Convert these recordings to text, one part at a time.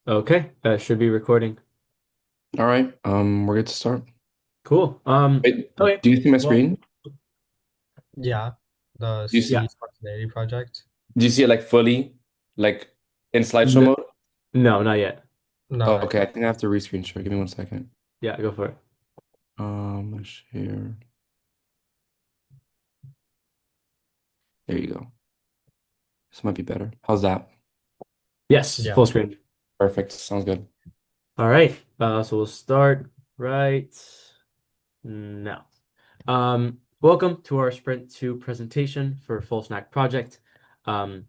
Okay, that should be recording. All right, we're good to start. Cool. Wait, Okay. do you see my Well, screen? Yeah, the Do you see, yeah. C Spontaneity project. do you see it like fully, like in slideshow No, mode? no, not yet. No, Oh, not okay, I yet. think I have to rescreen share. Give me 1 second. Yeah, go for it. Share. There you go. This might be better. How's that? Yes, Yeah. full screen. Perfect. Sounds good. All right. So we'll start right now. Welcome to our Sprint 2 presentation for Full Stack Project. Um,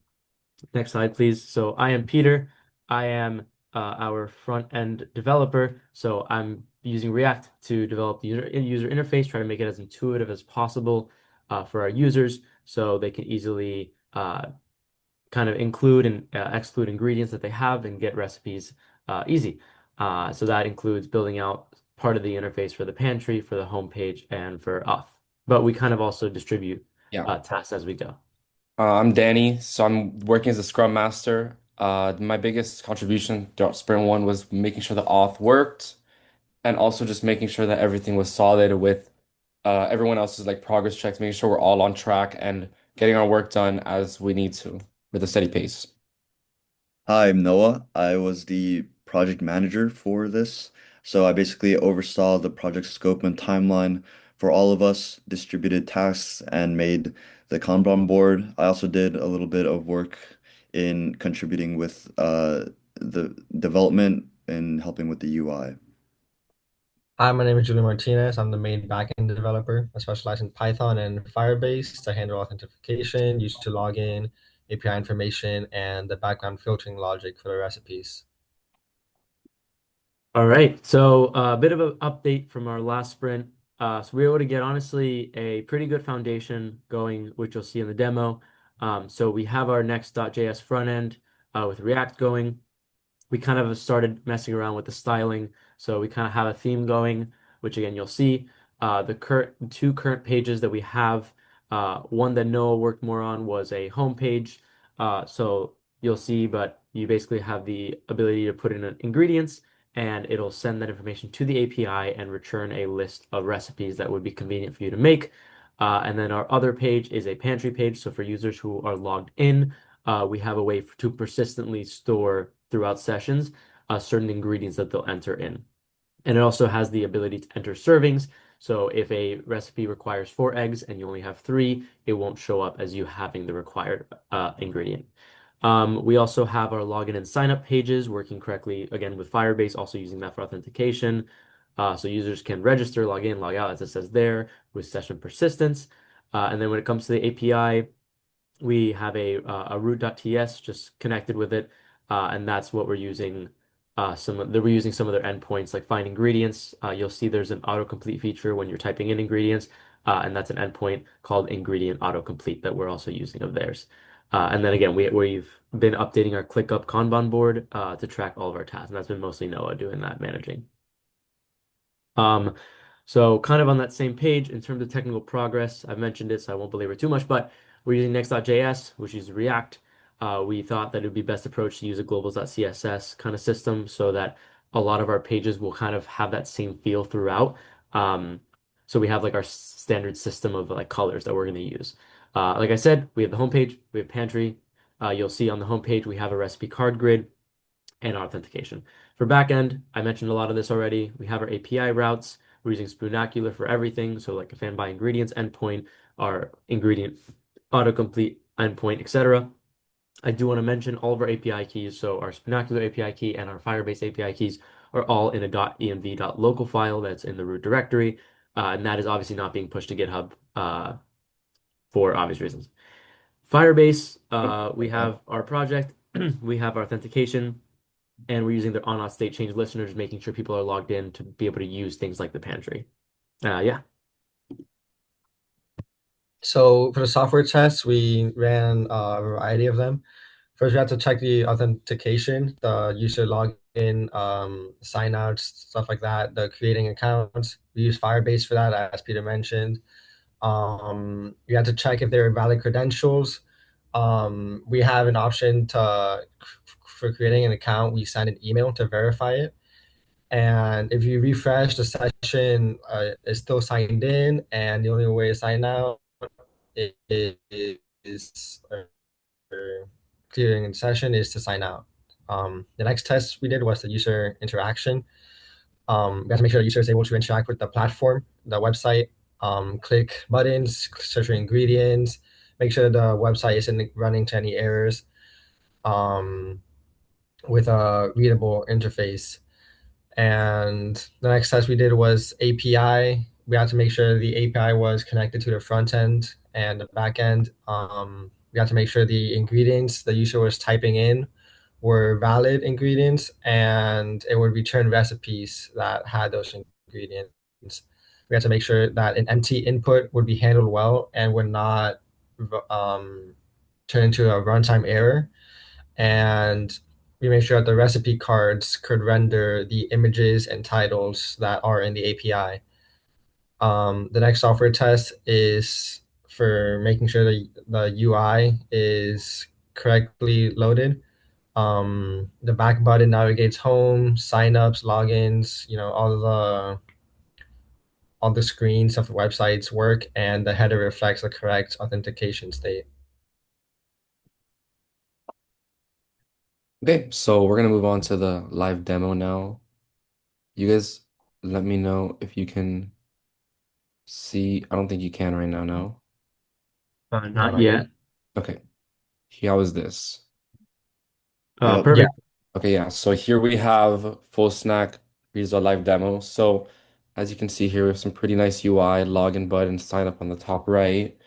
Next slide, please. So I am Peter. I am our front-end developer. So I'm using React to develop the user interface, try to make it as intuitive as possible for our users so they can easily kind of include and exclude ingredients that they have and get recipes easy. So that includes building out part of the interface for the pantry, for the homepage, and for auth. But we kind of also distribute Yeah. tasks as we go. I'm Danny, so I'm working as a Scrum Master. My biggest contribution throughout Sprint 1 was making sure the auth worked and also just making sure that everything was solid with everyone else's like progress checks, making sure we're all on track and getting our work done as we need to with a steady pace. Hi, I'm Noah. I was the project manager for this. So I basically oversaw the project scope and timeline for all of us, distributed tasks, and made the Kanban board. I also did a little bit of work in contributing with the development and helping with the UI. Hi, my name is Julian Martinez. I'm the main backend developer. I specialize in Python and Firebase to handle authentication, used to log in, API information, and the background filtering logic for the recipes. All right, so a bit of an update from our last sprint. So we were able to get honestly a pretty good foundation going, which you'll see in the demo. So we have our next.js front end with React going. We kind of started messing around with the styling. So we kind of have a theme going, which again you'll see. The current two current pages that we have, one that Noah worked more on was a home page. So you'll see, but you basically have the ability to put in ingredients and it'll send that information to the API and return a list of recipes that would be convenient for you to make. And then our other page is a pantry page. So for users who are logged in, we have a way to persistently store throughout sessions certain ingredients that they'll enter in. And it also has the ability to enter servings. So if a recipe requires 4 eggs and you only have three, it won't show up as you having the required ingredient. We also have our login and sign up pages working correctly, again, with Firebase, also using that for authentication. So users can register, log in, log out, as it says there, with session persistence. And then when it comes to the API, we have a root.ts just connected with it, and that's what we're using. We're using some of their endpoints like find ingredients. You'll see there's an autocomplete feature when you're typing in ingredients, and that's an endpoint called ingredient autocomplete that we're also using of theirs. And then again, we've been updating our ClickUp Kanban board to track all of our tasks, and that's been mostly Noah doing that managing. Um, so kind of on that same page in terms of technical progress, I've mentioned it, so I won't belabor too much, but we're using Next.js, which is React. We thought that it would be best approach to use a globals.css kind of system so that a lot of our pages will kind of have that same feel throughout. Um, so we have like our standard system of like colors that we're going to use. Like I said, we have the homepage, we have pantry. You'll see on the homepage we have a recipe card grid and authentication. For backend, I mentioned a lot of this already. We have our API routes. We're using Spoonacular for everything. So like a fan by ingredients endpoint, our ingredient autocomplete endpoint, etc. I do want to mention all of our API keys. So our Spoonacular API key and our Firebase API keys are all in a .env.local file that's in the root directory. And that is obviously not being pushed to GitHub for obvious reasons. Firebase, we have our project, we have our authentication, and we're using their on-off state change listeners, making sure people are logged in to be able to use things like the pantry. Yeah. So for the software tests, we ran a variety of them. First, we had to check the authentication, the user login, signouts, stuff like that, the creating accounts. We use Firebase for that, as Peter mentioned. You have to check if there are valid credentials. We have an option to for creating an account, we send an email to verify it. And if you refresh, the session is still signed in, and the only way to sign out is clearing the session is to sign out. The next test we did was the user interaction. We have to make sure the user is able to interact with the platform, the website, click buttons, search for ingredients, make sure the website isn't running to any errors, um, with a readable interface. And the next test we did was API. We had to make sure the API was connected to the front end and the back end. We had to make sure the ingredients the user was typing in were valid ingredients, and it would return recipes that had those ingredients. We had to make sure that an empty input would be handled well and would not turn into a runtime error. And we made sure that the recipe cards could render the images and titles that are in the API. The next software test is for making sure the UI is correctly loaded. The back button navigates home, signups, logins, all the screens of the websites work, and the header reflects the correct authentication state. Okay, so we're gonna move on to the live demo now. You guys let me know if you can see. I don't think you can right now, no? Not yet. Okay. How is this? Yep. Perfect. Okay, yeah. So here we have full snack. Here's our live demo. So as you can see here, we have some pretty nice UI, login button, sign up on the top right.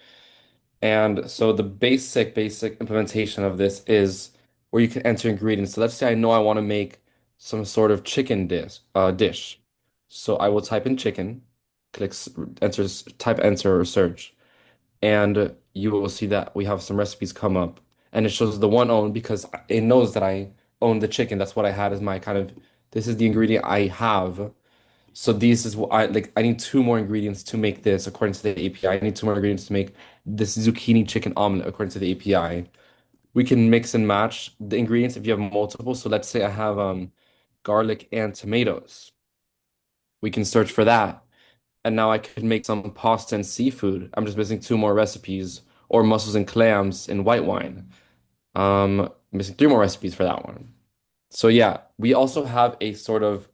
And so the basic implementation of this is where you can enter ingredients. So let's say I know I want to make some sort of chicken dish. So I will type in chicken, type enter or search, and you will see that we have some recipes come up, and it shows the one owned because it knows that I own the chicken. That's what I had as my kind of, this is the ingredient I have. So this is what I like. I need two more ingredients to make this according to the API. I need two more ingredients to make this zucchini chicken omelet according to the API. We can mix and match the ingredients if you have multiple. So let's say I have garlic and tomatoes. We can search for that. And now I could make some pasta and seafood. I'm just missing two more recipes, or mussels and clams in white wine. Missing three more recipes for that one. So yeah, we also have a sort of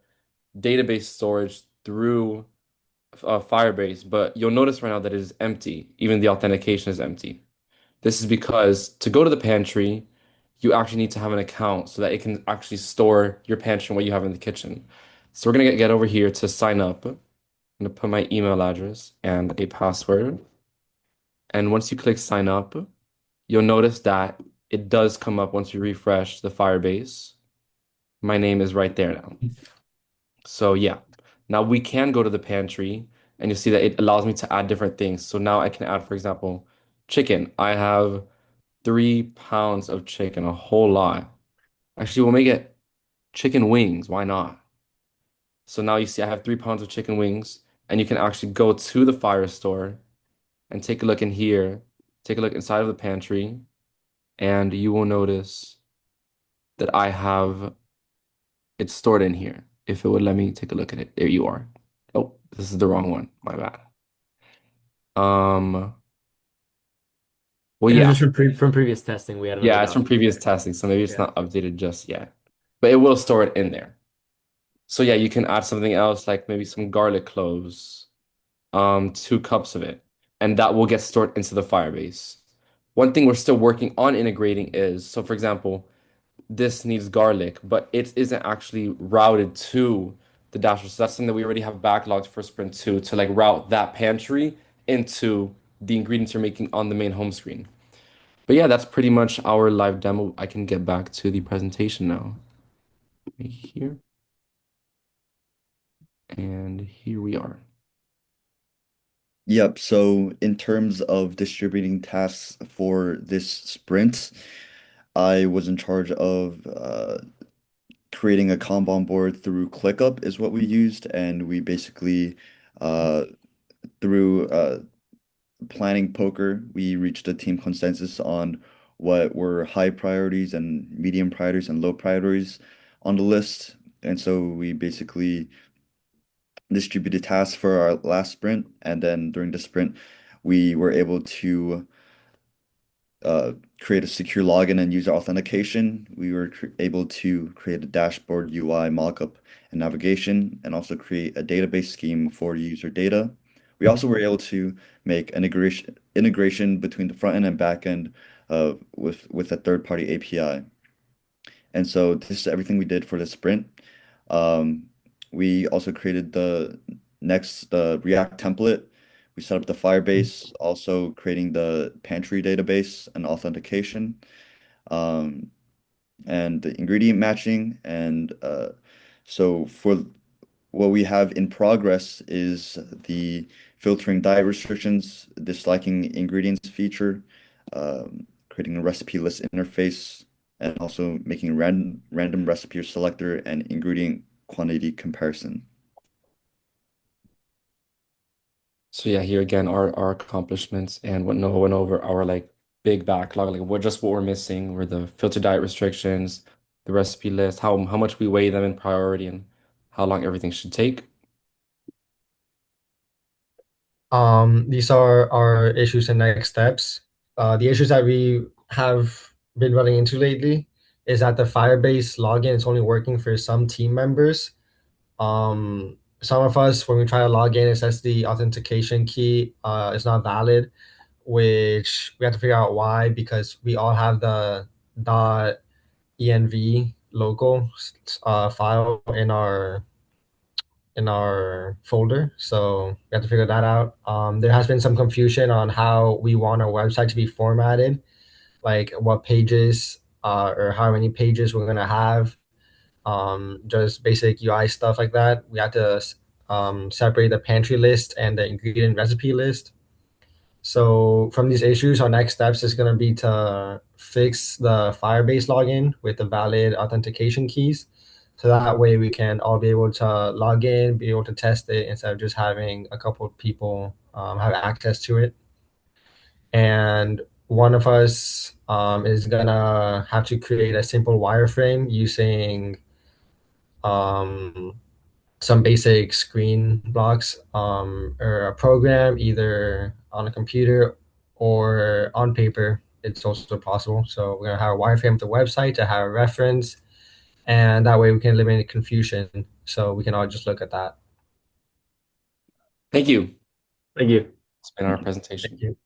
database storage through Firebase, but you'll notice right now that it is empty. Even the authentication is empty. This is because to go to the pantry, you actually need to have an account so that it can actually store your pantry and what you have in the kitchen. So we're gonna get over here to sign up. I'm gonna put my email address and a password. And once you click sign up, you'll notice that it does come up once you refresh the Firebase. My name is right there now. So yeah, now we can go to the pantry and you see that it allows me to add different things. So now I can add, for example, chicken. I have 3 pounds of chicken, a whole lot. Actually, we'll make it chicken wings. Why not? So now you see I have 3 pounds of chicken wings, and you can actually go to the Fire Store and take a look in here, take a look inside of the pantry, and you will notice that I have it stored in here. If it would let me take a look at it. There you are. Oh, this is the wrong one. My bad. Well, And yeah. just from previous testing, we had Yeah, another it's from previous testing, so maybe it's Yeah. not updated just yet. But it will store it in there. So yeah, you can add something else like maybe some garlic cloves, 2 cups of it, and that will get stored into the Firebase. One thing we're still working on integrating is, so for example, this needs garlic, but it isn't actually routed to the dashboard. So that's something that we already have backlogged for Sprint 2 to like route that pantry into the ingredients you're making on the main home screen. But yeah, that's pretty much our live demo. I can get back to the presentation now. Right here. And here we are. Yep. So in terms of distributing tasks for this sprint, I was in charge of creating a Kanban board through ClickUp is what we used, and we basically uh, through planning poker, we reached a team consensus on what were high priorities and medium priorities and low priorities on the list. And so we basically distributed tasks for our last sprint. And then during the sprint, we were able to uh, create a secure login and user authentication. We were able to create a dashboard UI mockup and navigation, and also create a database scheme for user data. We also were able to make an integration between the front end and back end with a third-party API. And so this is everything we did for the sprint. Um, we also created the React template. We set up the Firebase, also creating the pantry database and authentication, um, and the ingredient matching. And so for what we have in progress is the filtering diet restrictions, disliking ingredients feature, creating a recipe list interface, and also making random recipe selector and ingredient quantity comparison. So yeah, here again, our accomplishments and what Noah went over our like big backlog, like what we're missing were the filter diet restrictions, the recipe list, how much we weigh them in priority, and how long everything should take. These are our issues and next steps. The issues that we have been running into lately is that the Firebase login is only working for some team members. Some of us, when we try to log in, it says the authentication key is not valid, which we have to figure out why, because we all have the .env local file in our folder. So we have to figure that out. There has been some confusion on how we want our website to be formatted, like what pages or how many pages we're gonna have. Just basic UI stuff like that. We have to separate the pantry list and the ingredient recipe list. So from these issues, our next steps is going to be to fix the Firebase login with the valid authentication keys. So that way we can all be able to log in, be able to test it instead of just having a couple of people have access to it. And one of us is gonna have to create a simple wireframe using um, some basic screen blocks or a program either on a computer or on paper. It's also possible. So we're gonna have a wireframe of the website to have a reference, and that way we can eliminate confusion. So we can all just look at that. Thank you. Thank you. It's been our presentation. Thank you.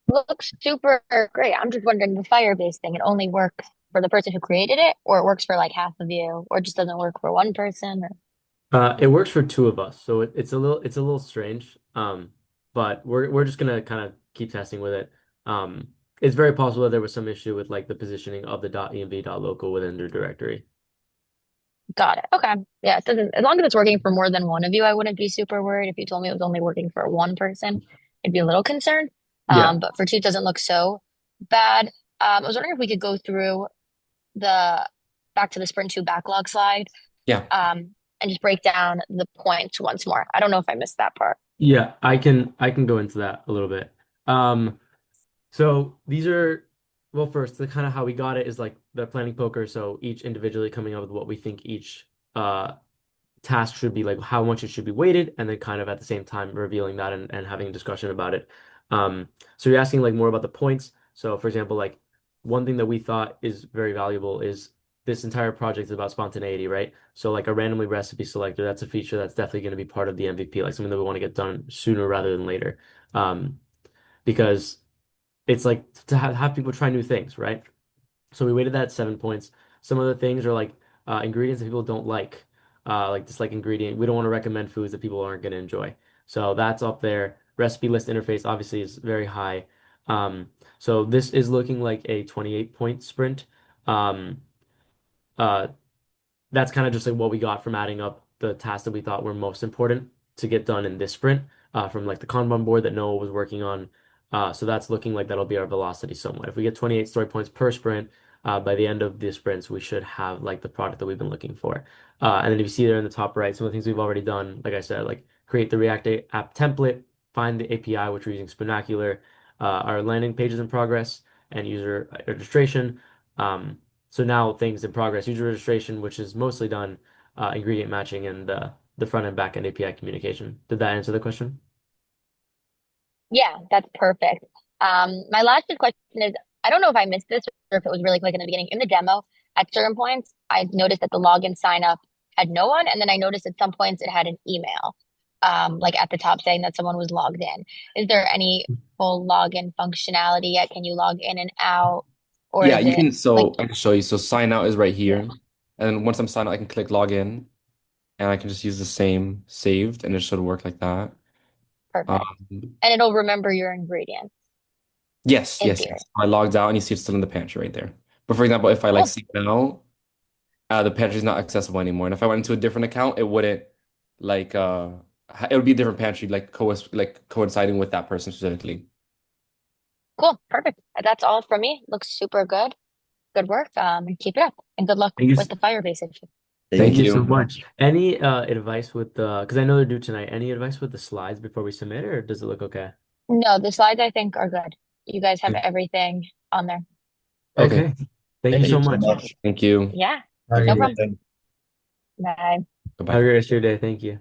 Looks super great. I'm just wondering the Firebase thing, it only works for the person who created it, or it works for like half of you, or just doesn't work for one person, or It works for two of us, so it's a little strange. But we're just gonna kind of keep testing with it. It's very possible that there was some issue with like the positioning of the .env.local within the directory. got it. Okay. Yeah, it doesn't, as long as it's working for more than one of you, I wouldn't be super worried. If you told me it was only working for one person, I'd be a little concerned. Yeah. But for two, it doesn't look so bad. I was wondering if we could go through the back to the Sprint 2 backlog slide, Yeah. and just break down the points once more. I don't know if I missed that part. Yeah, I can go into that a little bit. So these are well, first, the kind of how we got it is like the planning poker. So each individually coming up with what we think each task should be, like how much it should be weighted, and then kind of at the same time revealing that and having a discussion about it. So you're asking like more about the points. So for example, like one thing that we thought is very valuable is this entire project is about spontaneity, right? So like a randomly recipe selector, that's a feature that's definitely going to be part of the MVP, like something that we want to get done sooner rather than later. Because it's like to have people try new things, right? So we weighted that at 7 points. Some of the things are like ingredients that people don't like dislike ingredient. We don't want to recommend foods that people aren't going to enjoy. So that's up there. Recipe list interface obviously is very high. So this is looking like a 28-point sprint. Um, uh, that's kind of just like what we got from adding up the tasks that we thought were most important to get done in this sprint from like the Kanban board that Noah was working on. So that's looking like that'll be our velocity somewhat. If we get 28 story points per sprint, by the end of the sprints, we should have like the product that we've been looking for. And then if you see there in the top right, some of the things we've already done, like I said, like create the React app template, find the API, which we're using Spinacular, our landing page is in progress. and user registration. So now things in progress, user registration, which is mostly done, ingredient matching and the front end back end API communication. Did that answer the question? Yeah, that's perfect. My last question is, I don't know if I missed this or if it was really quick in the beginning. In the demo, at certain points, I noticed that the login sign up had no one, and then I noticed at some points it had an email, like at the top saying that someone was logged in. Is there any full login functionality yet? Can you log in and out, or Yeah, is you it can. like, So I can show you. So sign out is right here, yeah, and then once I'm signed out, I can click login, and I can just use the same saved, and it should work like that. perfect? Um, And it'll remember your ingredients yes, in yes, theory. yes. I logged out, and you see it's still in the pantry right there. But for example, if I like Cool. see now, the pantry is not accessible anymore, and if I went into a different account, it wouldn't like it would be a different pantry, like coinciding with that person specifically. Cool. Perfect. That's all from me. Looks super good. Good work. And keep it up. And good luck Thank you. with the Firebase issue. Thank Thank you so you. much. Any advice with the, because I know they're due tonight, any advice with the slides before we submit, or does it look okay? No, the slides I think are good. You guys have everything on there. Okay. Okay. Thank you Thank so you. So much. much. Thank you. Yeah, Have a no good problem. day. Bye. Goodbye. Have a great rest of your day. Thank you.